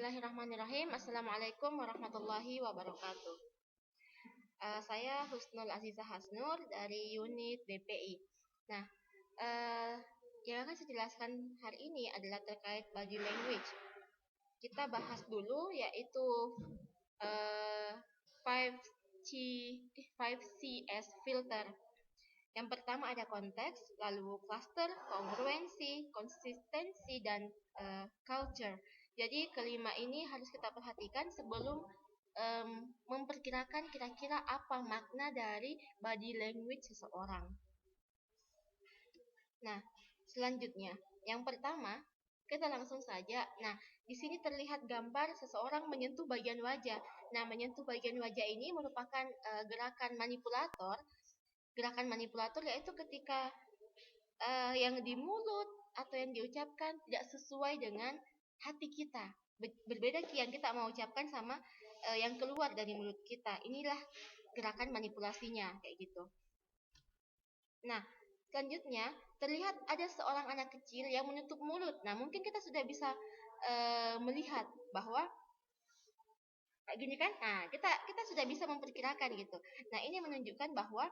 Bismillahirrahmanirrahim. Assalamualaikum warahmatullahi wabarakatuh. Saya Husnul Azizah Hasnur dari unit BPI. Nah, yang akan saya jelaskan hari ini adalah terkait body language. Kita bahas dulu yaitu 5CS filter. Yang pertama ada konteks, lalu cluster, kongruensi, konsistensi, dan culture. Jadi kelima ini harus kita perhatikan sebelum memperkirakan kira-kira apa makna dari body language seseorang. Nah, selanjutnya, yang pertama kita langsung saja. Nah, di sini terlihat gambar seseorang menyentuh bagian wajah. Nah, menyentuh bagian wajah ini merupakan gerakan manipulator. Gerakan manipulator yaitu ketika yang di mulut atau yang diucapkan tidak sesuai dengan hati kita. Berbeda yang kita mau ucapkan sama yang keluar dari mulut kita. Inilah gerakan manipulasinya kayak gitu. Nah, selanjutnya terlihat ada seorang anak kecil yang menutup mulut. Nah, mungkin kita sudah bisa melihat bahwa kayak gini kan? Nah, kita sudah bisa memperkirakan gitu. Nah, ini menunjukkan bahwa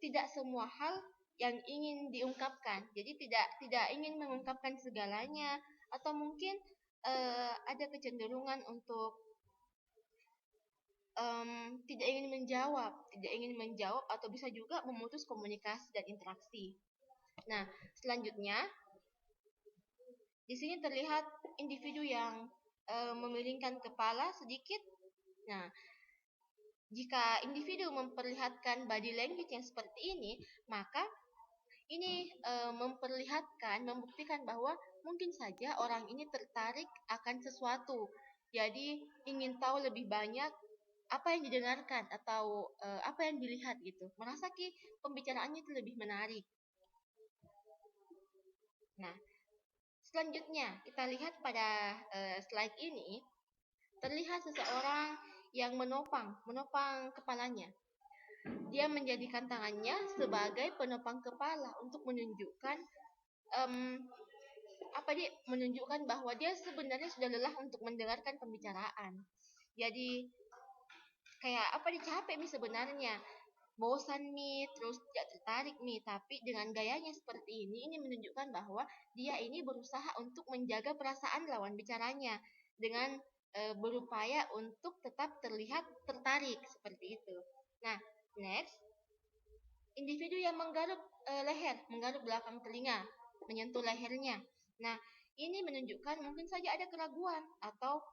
tidak semua hal yang ingin diungkapkan. Jadi tidak ingin mengungkapkan segalanya, atau mungkin ada kecenderungan untuk tidak ingin menjawab atau bisa juga memutus komunikasi dan interaksi. Nah, selanjutnya di sini terlihat individu yang memalingkan kepala sedikit. Nah, jika individu memperlihatkan body language yang seperti ini, maka ini membuktikan bahwa mungkin saja orang ini tertarik akan sesuatu. Jadi ingin tahu lebih banyak apa yang didengarkan atau apa yang dilihat gitu. Merasa pembicaraannya itu lebih menarik. Nah, selanjutnya kita lihat pada slide ini terlihat seseorang yang menopang kepalanya. Dia menjadikan tangannya sebagai penopang kepala untuk menunjukkan menunjukkan bahwa dia sebenarnya sudah lelah untuk mendengarkan pembicaraan. Jadi kayak capek nih sebenarnya, bosan nih, terus tidak tertarik nih, tapi dengan gayanya seperti ini menunjukkan bahwa dia ini berusaha untuk menjaga perasaan lawan bicaranya dengan berupaya untuk tetap terlihat tertarik seperti itu. Nah, next, individu yang menggaruk menggaruk belakang telinga, menyentuh lehernya. Nah, ini menunjukkan mungkin saja ada keraguan atau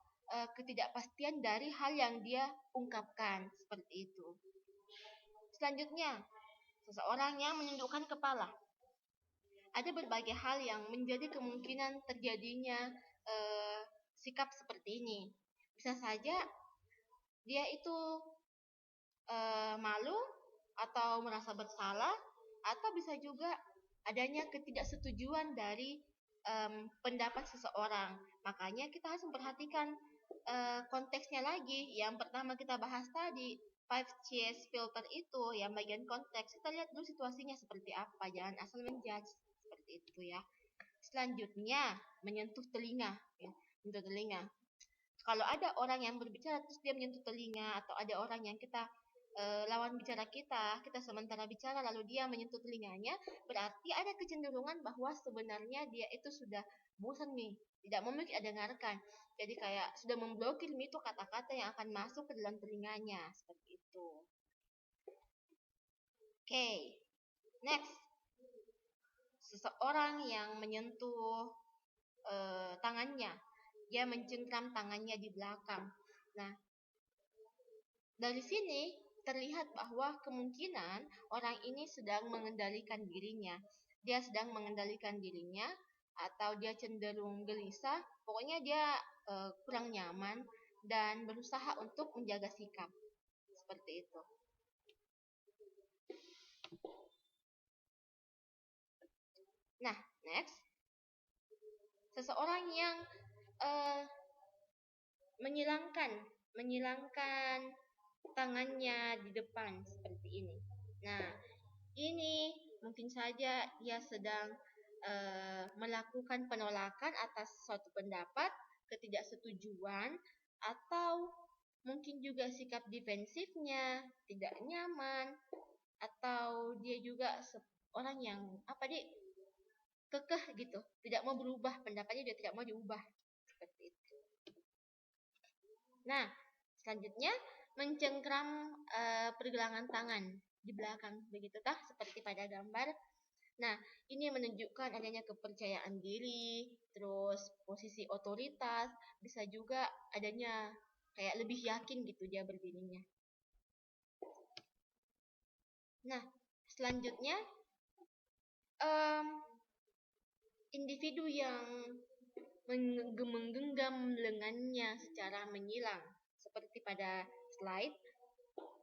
ketidakpastian dari hal yang dia ungkapkan seperti itu. Selanjutnya, seseorang yang menundukkan kepala. Ada berbagai hal yang menjadi kemungkinan terjadinya sikap seperti ini. Bisa saja dia itu malu atau merasa bersalah, atau bisa juga adanya ketidaksetujuan dari pendapat seseorang. Makanya kita harus memperhatikan konteksnya lagi. Yang pertama kita bahas tadi 5CS filter itu yang bagian konteks. Kita lihat dulu situasinya seperti apa, jangan asal menjudge seperti itu ya. Selanjutnya menyentuh telinga ya. Menyentuh telinga. Kalau ada orang yang berbicara terus dia menyentuh telinga, atau ada orang yang kita lawan bicara kita sementara bicara lalu dia menyentuh telinganya, berarti ada kecenderungan bahwa sebenarnya dia itu sudah bosan nih, tidak mau dengarkan. Jadi kayak sudah memblokir itu kata-kata yang akan masuk ke dalam telinganya seperti itu. Oke, next, seseorang yang menyentuh tangannya, dia mencengkram tangannya di belakang. Nah, dari sini terlihat bahwa kemungkinan orang ini sedang mengendalikan dirinya. Dia sedang mengendalikan dirinya, atau dia cenderung gelisah. Pokoknya dia kurang nyaman dan berusaha untuk menjaga sikap. Seperti itu. Nah, next. Seseorang yang menyilangkan tangannya di depan seperti ini. Nah, ini mungkin saja dia sedang melakukan penolakan atas suatu pendapat ketidaksetujuan, atau mungkin juga sikap defensifnya, tidak nyaman, atau dia juga orang yang kekeh gitu, tidak mau berubah, pendapatnya dia tidak mau diubah, seperti itu. Nah, selanjutnya mencengkram pergelangan tangan di belakang, begitu tah, seperti pada gambar. Nah, ini menunjukkan adanya kepercayaan diri, terus posisi otoritas, bisa juga adanya kayak lebih yakin gitu dia berdirinya. Nah, selanjutnya individu yang menggenggam lengannya secara menyilang, seperti pada slide.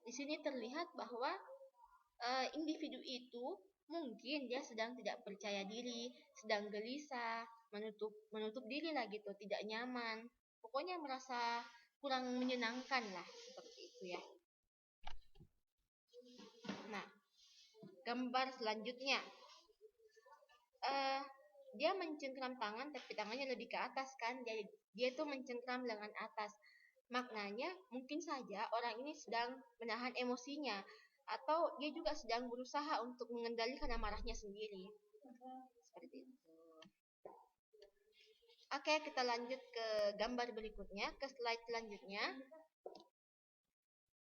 Di sini terlihat bahwa individu itu mungkin dia sedang tidak percaya diri, sedang gelisah, menutup diri lah gitu, tidak nyaman. Pokoknya merasa kurang menyenangkan lah, seperti itu ya. Nah, gambar selanjutnya. Dia mencengkram tangan, tapi tangannya lebih ke atas kan. Jadi dia itu mencengkram lengan atas. Maknanya mungkin saja orang ini sedang menahan emosinya, atau dia juga sedang berusaha untuk mengendalikan amarahnya sendiri. Seperti itu. Oke, kita lanjut ke gambar berikutnya, ke slide selanjutnya.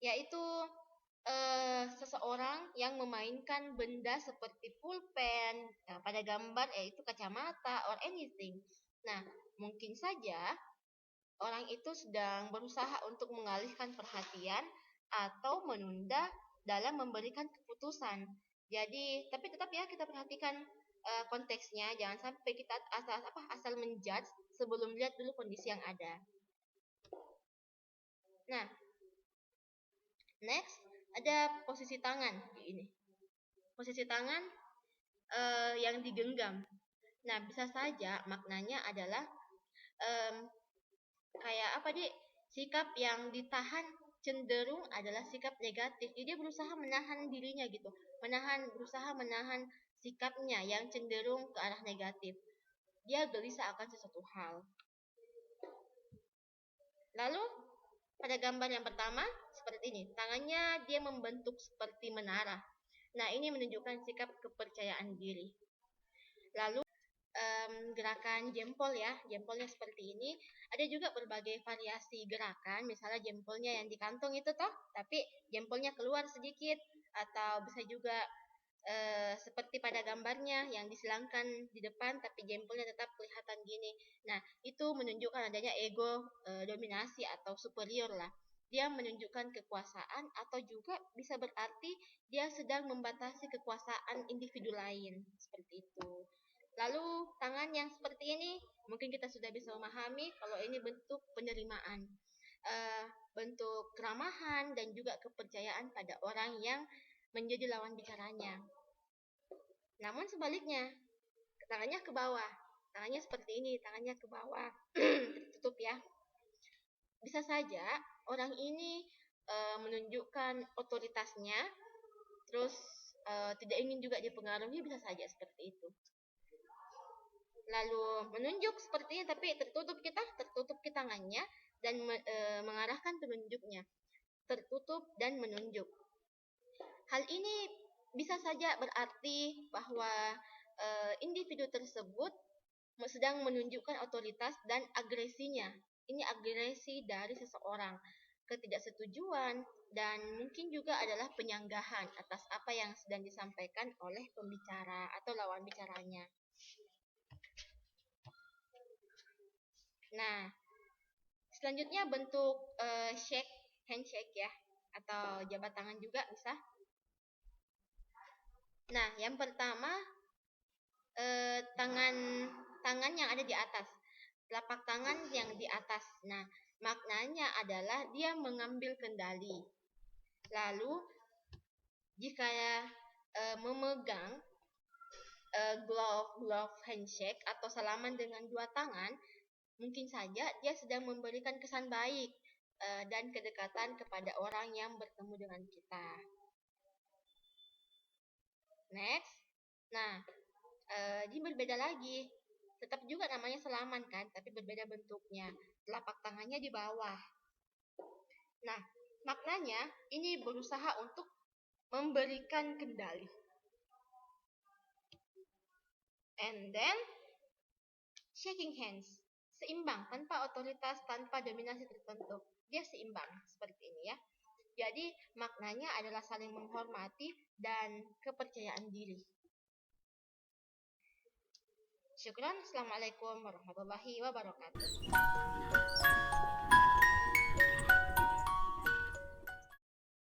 Yaitu seseorang yang memainkan benda seperti pulpen, pada gambar yaitu kacamata or anything. Nah, mungkin saja orang itu sedang berusaha untuk mengalihkan perhatian atau menunda dalam memberikan keputusan. Jadi, tapi tetap ya kita perhatikan konteksnya, jangan sampai kita asal menjudge sebelum lihat dulu kondisi yang ada. Nah, next ada posisi tangan ini. Posisi tangan yang digenggam. Nah, bisa saja maknanya adalah sikap yang ditahan cenderung adalah sikap negatif. Jadi dia berusaha menahan dirinya gitu, berusaha menahan sikapnya yang cenderung ke arah negatif. Dia gelisah akan sesuatu hal. Lalu pada gambar yang pertama seperti ini, tangannya dia membentuk seperti menara. Nah, ini menunjukkan sikap kepercayaan diri. Lalu gerakan jempol ya, jempolnya seperti ini. Ada juga berbagai variasi gerakan, misalnya jempolnya yang di kantong itu toh, tapi jempolnya keluar sedikit, atau bisa juga seperti pada gambarnya yang disilangkan di depan tapi jempolnya tetap kelihatan gini. Nah, itu menunjukkan adanya ego dominasi atau superior lah. Dia menunjukkan kekuasaan atau juga bisa berarti dia sedang membatasi kekuasaan individu lain, seperti itu. Lalu tangan yang seperti ini mungkin kita sudah bisa memahami kalau ini bentuk penerimaan, bentuk keramahan dan juga kepercayaan pada orang yang menjadi lawan bicaranya. Namun sebaliknya, tangannya ke bawah, tangannya seperti ini, tangannya ke bawah, tertutup ya. Bisa saja orang ini menunjukkan otoritasnya, terus tidak ingin juga dipengaruhi, bisa saja seperti itu. Lalu menunjuk seperti ini, tapi tertutup tangannya dan mengarahkan penunjuknya, tertutup dan menunjuk. Hal ini bisa saja berarti bahwa individu tersebut sedang menunjukkan otoritas dan agresinya. Ini agresi dari seseorang, ketidaksetujuan, dan mungkin juga adalah penyanggahan atas apa yang sedang disampaikan oleh pembicara atau lawan bicaranya. Nah, selanjutnya bentuk handshake ya, atau jabat tangan juga bisa. Nah, yang pertama tangan yang ada di atas, telapak tangan yang di atas. Nah, maknanya adalah dia mengambil kendali. Lalu jika memegang glove handshake atau salaman dengan dua tangan, mungkin saja dia sedang memberikan kesan baik dan kedekatan kepada orang yang bertemu dengan kita. Next. Nah, ini berbeda lagi. Tetap juga namanya salaman kan, tapi berbeda bentuknya. Telapak tangannya di bawah. Nah, maknanya ini berusaha untuk memberikan kendali. And then shaking hands, seimbang, tanpa otoritas, tanpa dominasi tertentu. Dia seimbang seperti ini ya. Jadi maknanya adalah saling menghormati dan kepercayaan diri. Syukran. Assalamualaikum warahmatullahi wabarakatuh.